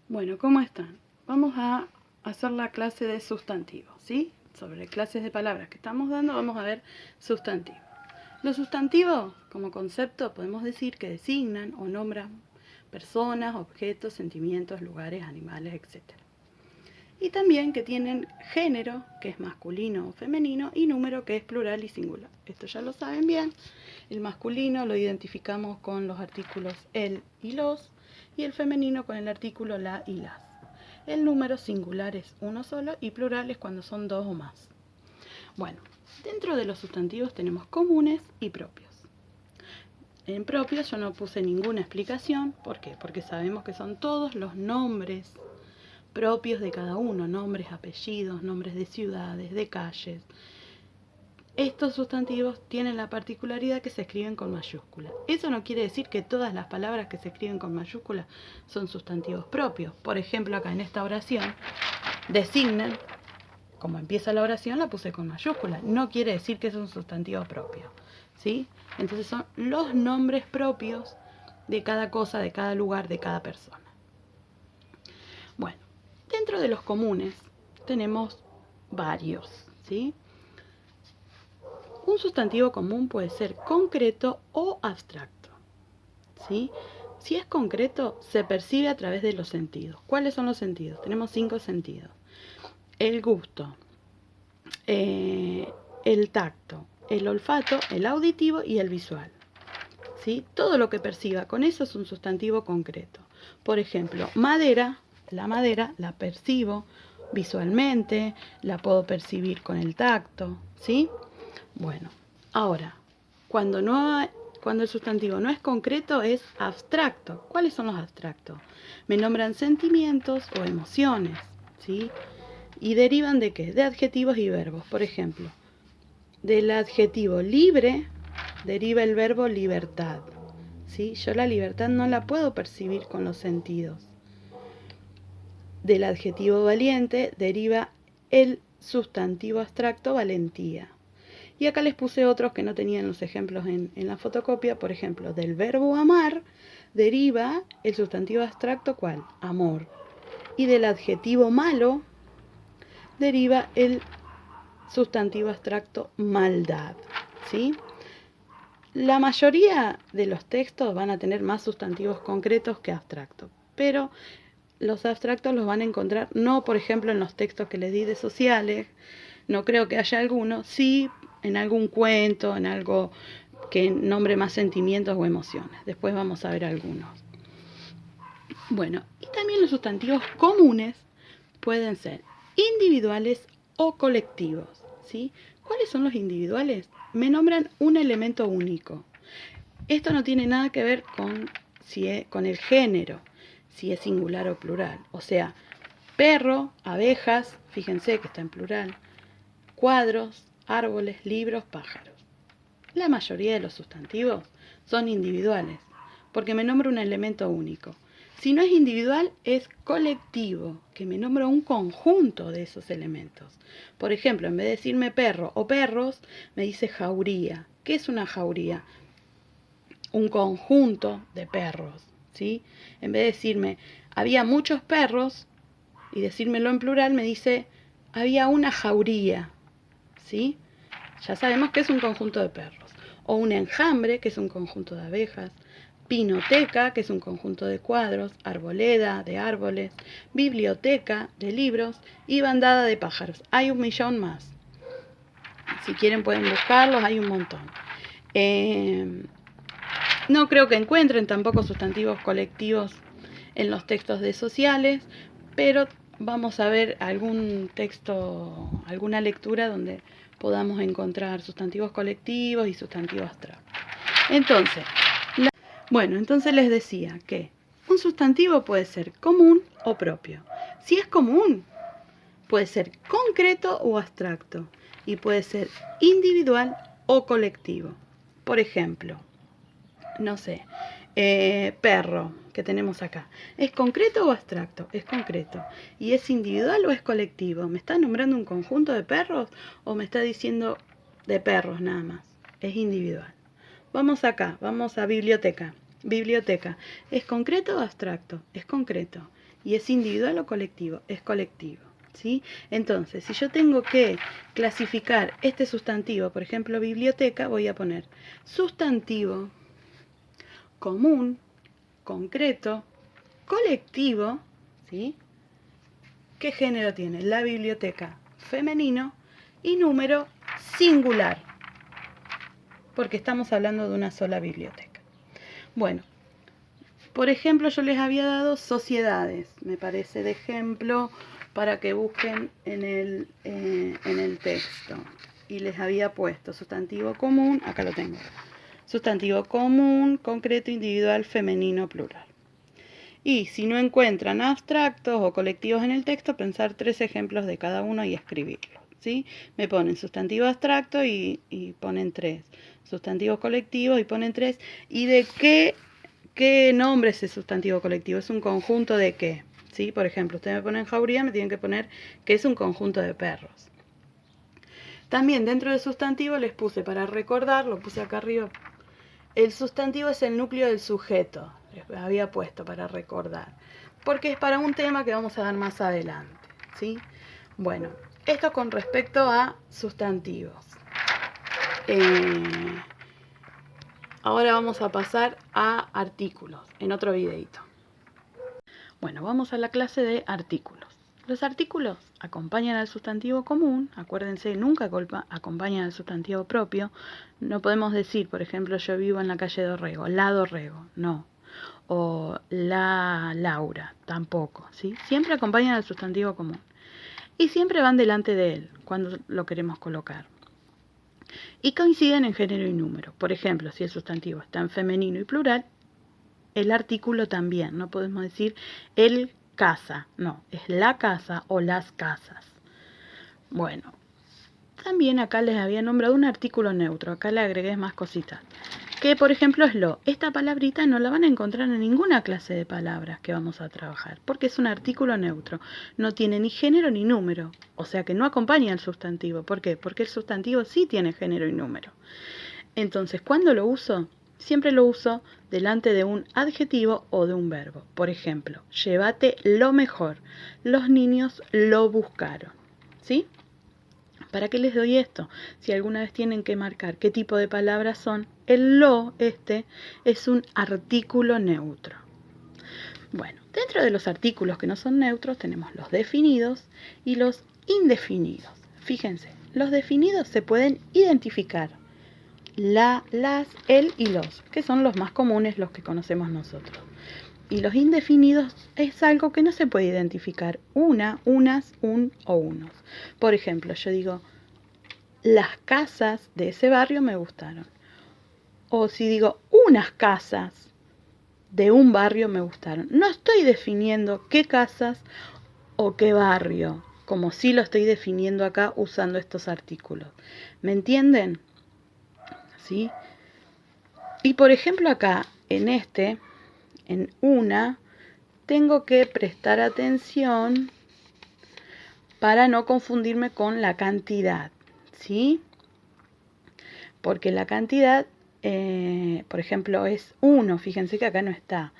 Bueno, ¿cómo están? Vamos a hacer la clase de sustantivos, ¿sí? Sobre clases de palabras que estamos dando, vamos a ver sustantivos. Los sustantivos, como concepto, podemos decir que designan o nombran personas, objetos, sentimientos, lugares, animales, etc. Y también que tienen género, que es masculino o femenino, y número, que es plural y singular. Esto ya lo saben bien. El masculino lo identificamos con los artículos el y los, y el femenino con el artículo la y las. El número singular es uno solo y plural es cuando son dos o más. Bueno, dentro de los sustantivos tenemos comunes y propios. En propios yo no puse ninguna explicación. ¿Por qué? Porque sabemos que son todos los nombres propios de cada uno, nombres, apellidos, nombres de ciudades, de calles. Estos sustantivos tienen la particularidad que se escriben con mayúscula. Eso no quiere decir que todas las palabras que se escriben con mayúscula son sustantivos propios. Por ejemplo, acá en esta oración, designan, como empieza la oración, la puse con mayúscula. No quiere decir que es un sustantivo propio, ¿sí? Entonces son los nombres propios de cada cosa, de cada lugar, de cada persona. Bueno, dentro de los comunes tenemos varios, ¿sí? Un sustantivo común puede ser concreto o abstracto, ¿sí? Si es concreto, se percibe a través de los sentidos. ¿Cuáles son los sentidos? Tenemos 5 sentidos. El gusto, el tacto, el olfato, el auditivo y el visual, ¿sí? Todo lo que perciba con eso es un sustantivo concreto. Por ejemplo, madera, la madera la percibo visualmente, la puedo percibir con el tacto, ¿sí? Bueno, ahora, cuando el sustantivo no es concreto, es abstracto. ¿Cuáles son los abstractos? Me nombran sentimientos o emociones, ¿sí? ¿Y derivan de qué? De adjetivos y verbos. Por ejemplo, del adjetivo libre deriva el verbo libertad, ¿sí? Yo la libertad no la puedo percibir con los sentidos. Del adjetivo valiente deriva el sustantivo abstracto valentía. Y acá les puse otros que no tenían los ejemplos en la fotocopia. Por ejemplo, del verbo amar deriva el sustantivo abstracto, ¿cuál? Amor. Y del adjetivo malo deriva el sustantivo abstracto maldad, ¿sí? La mayoría de los textos van a tener más sustantivos concretos que abstractos, pero los abstractos los van a encontrar, no por ejemplo en los textos que les di de sociales, no creo que haya alguno, sí en algún cuento, en algo que nombre más sentimientos o emociones. Después vamos a ver algunos. Bueno, y también los sustantivos comunes pueden ser individuales o colectivos, ¿sí? ¿Cuáles son los individuales? Me nombran un elemento único. Esto no tiene nada que ver con el género, si es singular o plural. O sea, perro, abejas, fíjense que está en plural, cuadros, árboles, libros, pájaros. La mayoría de los sustantivos son individuales, porque me nombra un elemento único. Si no es individual, es colectivo, que me nombra un conjunto de esos elementos. Por ejemplo, en vez de decirme perro o perros, me dice jauría. ¿Qué es una jauría? Un conjunto de perros, ¿sí? En vez de decirme había muchos perros y decírmelo en plural, me dice había una jauría, ¿sí? Ya sabemos que es un conjunto de perros. O un enjambre, que es un conjunto de abejas. Pinoteca, que es un conjunto de cuadros. Arboleda, de árboles. Biblioteca, de libros. Y bandada de pájaros. Hay 1.000.000 más. Si quieren pueden buscarlos, hay un montón. No creo que encuentren tampoco sustantivos colectivos en los textos de sociales, pero vamos a ver algún texto, alguna lectura donde podamos encontrar sustantivos colectivos y sustantivos abstractos. Entonces, entonces les decía que un sustantivo puede ser común o propio. Si es común, puede ser concreto o abstracto y puede ser individual o colectivo. Por ejemplo, no sé, perro que tenemos acá. ¿Es concreto o abstracto? Es concreto. ¿Y es individual o es colectivo? ¿Me está nombrando un conjunto de perros o me está diciendo de perros nada más? Es individual. Vamos acá, vamos a biblioteca. Biblioteca. ¿Es concreto o abstracto? Es concreto. ¿Y es individual o colectivo? Es colectivo, ¿sí? Entonces, si yo tengo que clasificar este sustantivo, por ejemplo, biblioteca, voy a poner sustantivo común, concreto, colectivo, ¿sí? ¿Qué género tiene? La biblioteca, femenino, y número singular, porque estamos hablando de una sola biblioteca. Bueno, por ejemplo, yo les había dado sociedades, me parece, de ejemplo, para que busquen en el texto. Y les había puesto sustantivo común, acá lo tengo. Sustantivo común, concreto, individual, femenino, plural. Y si no encuentran abstractos o colectivos en el texto, pensar 3 ejemplos de cada uno y escribirlos, ¿sí? Me ponen sustantivo abstracto y ponen 3. Sustantivos colectivos y ponen 3. ¿Y de qué nombre es ese sustantivo colectivo? ¿Es un conjunto de qué? ¿Sí? Por ejemplo, ustedes me ponen jauría, me tienen que poner que es un conjunto de perros. También dentro del sustantivo les puse, para recordar, lo puse acá arriba, el sustantivo es el núcleo del sujeto, les había puesto para recordar, porque es para un tema que vamos a dar más adelante, ¿sí? Bueno, esto con respecto a sustantivos. Ahora vamos a pasar a artículos, en otro videito. Bueno, vamos a la clase de artículos. Los artículos acompañan al sustantivo común, acuérdense, nunca acompañan al sustantivo propio. No podemos decir, por ejemplo, yo vivo en la calle Dorrego, la Dorrego, no. O la Laura, tampoco, ¿sí? Siempre acompañan al sustantivo común. Y siempre van delante de él, cuando lo queremos colocar. Y coinciden en género y número. Por ejemplo, si el sustantivo está en femenino y plural, el artículo también. No podemos decir el casa, no, es la casa o las casas. Bueno, también acá les había nombrado un artículo neutro, acá le agregué más cositas. Que por ejemplo es lo. Esta palabrita no la van a encontrar en ninguna clase de palabras que vamos a trabajar, porque es un artículo neutro. No tiene ni género ni número, o sea que no acompaña al sustantivo. ¿Por qué? Porque el sustantivo sí tiene género y número. Entonces, ¿cuándo lo uso? Siempre lo uso delante de un adjetivo o de un verbo. Por ejemplo, llévate lo mejor. Los niños lo buscaron. ¿Sí? ¿Para qué les doy esto? Si alguna vez tienen que marcar qué tipo de palabras son, el lo, es un artículo neutro. Bueno, dentro de los artículos que no son neutros tenemos los definidos y los indefinidos. Fíjense, los definidos se pueden identificar. La, las, el y los, que son los más comunes, los que conocemos nosotros. Y los indefinidos es algo que no se puede identificar. Una, unas, un o unos. Por ejemplo, yo digo, las casas de ese barrio me gustaron. O si digo, unas casas de un barrio me gustaron. No estoy definiendo qué casas o qué barrio, como si lo estoy definiendo acá usando estos artículos. ¿Me entienden? ¿Sí? Y por ejemplo acá, en una, tengo que prestar atención para no confundirme con la cantidad, ¿sí? Porque la cantidad, por ejemplo, es 1, fíjense que acá no está.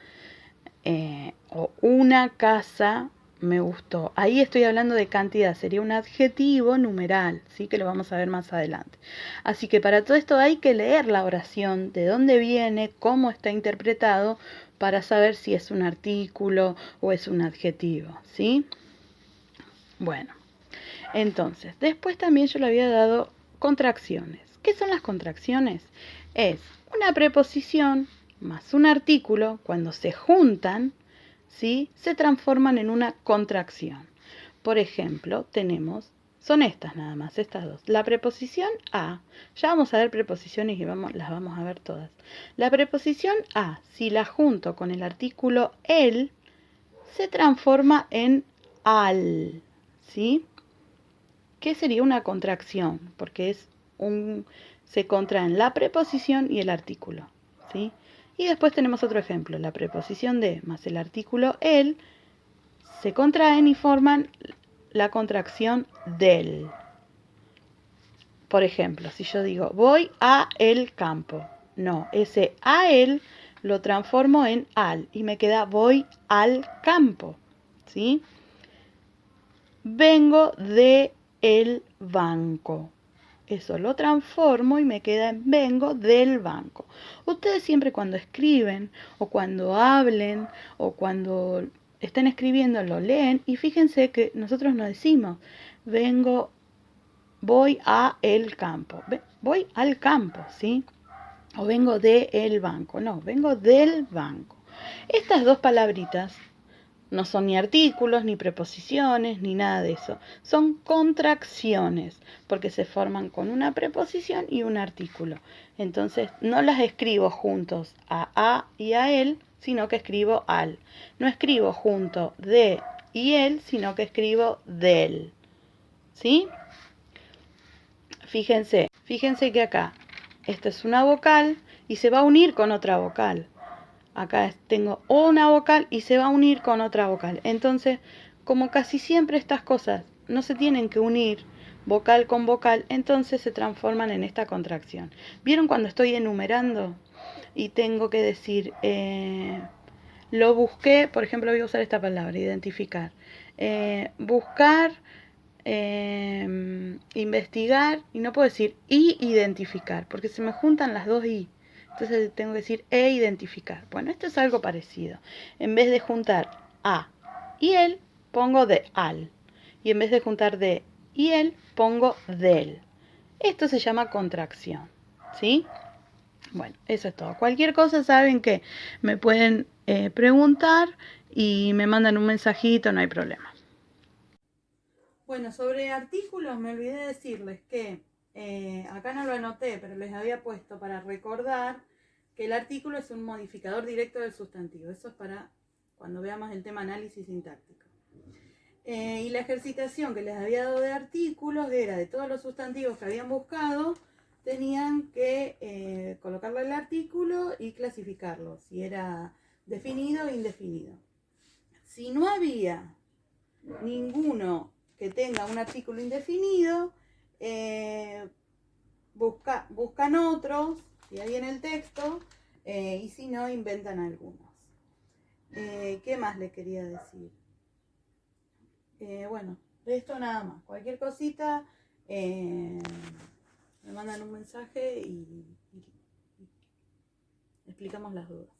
O una casa me gustó. Ahí estoy hablando de cantidad, sería un adjetivo numeral, ¿sí? Que lo vamos a ver más adelante. Así que para todo esto hay que leer la oración, de dónde viene, cómo está interpretado, para saber si es un artículo o es un adjetivo, ¿sí? Bueno, entonces, después también yo le había dado contracciones. ¿Qué son las contracciones? Es una preposición más un artículo, cuando se juntan, ¿sí? Se transforman en una contracción. Por ejemplo, son estas nada más, estas dos. La preposición a, ya vamos a ver preposiciones y las vamos a ver todas. La preposición a, si la junto con el artículo el, se transforma en al, ¿sí? ¿Qué sería una contracción? Porque se contraen la preposición y el artículo, ¿sí? Y después tenemos otro ejemplo, la preposición de más el artículo el se contraen y forman la contracción del. Por ejemplo, si yo digo voy a el campo, no, ese a él lo transformo en al y me queda voy al campo, ¿sí? Vengo de el banco. Eso lo transformo y me queda en vengo del banco. Ustedes siempre cuando escriben o cuando hablen o cuando estén escribiendo lo leen y fíjense que nosotros no decimos voy a el campo. Voy al campo, ¿sí? O vengo de el banco. No, vengo del banco. Estas dos palabritas no son ni artículos, ni preposiciones, ni nada de eso. Son contracciones, porque se forman con una preposición y un artículo. Entonces, no las escribo juntos a y a él, sino que escribo al. No escribo junto de y él, sino que escribo del. ¿Sí? Fíjense que acá, esta es una vocal y se va a unir con otra vocal. Acá tengo una vocal y se va a unir con otra vocal. Entonces, como casi siempre estas cosas no se tienen que unir vocal con vocal, entonces se transforman en esta contracción. ¿Vieron cuando estoy enumerando y tengo que decir, lo busqué, por ejemplo, voy a usar esta palabra, identificar. Buscar, investigar, y no puedo decir y identificar, porque se me juntan las dos i. Entonces tengo que decir identificar. Bueno, esto es algo parecido. En vez de juntar a y él, pongo de al. Y en vez de juntar de y él, pongo del. Esto se llama contracción. ¿Sí? Bueno, eso es todo. Cualquier cosa saben que me pueden preguntar y me mandan un mensajito, no hay problema. Bueno, sobre artículos me olvidé decirles que acá no lo anoté, pero les había puesto para recordar que el artículo es un modificador directo del sustantivo. Eso es para cuando veamos el tema análisis sintáctico. Y la ejercitación que les había dado de artículos era de todos los sustantivos que habían buscado, tenían que colocarle el artículo y clasificarlo, si era definido o indefinido. Si no había ninguno que tenga un artículo indefinido, buscan otros, si hay en el texto, y si no, inventan algunos. ¿Qué más les quería decir? Bueno, de esto nada más. Cualquier cosita, me mandan un mensaje y explicamos las dudas.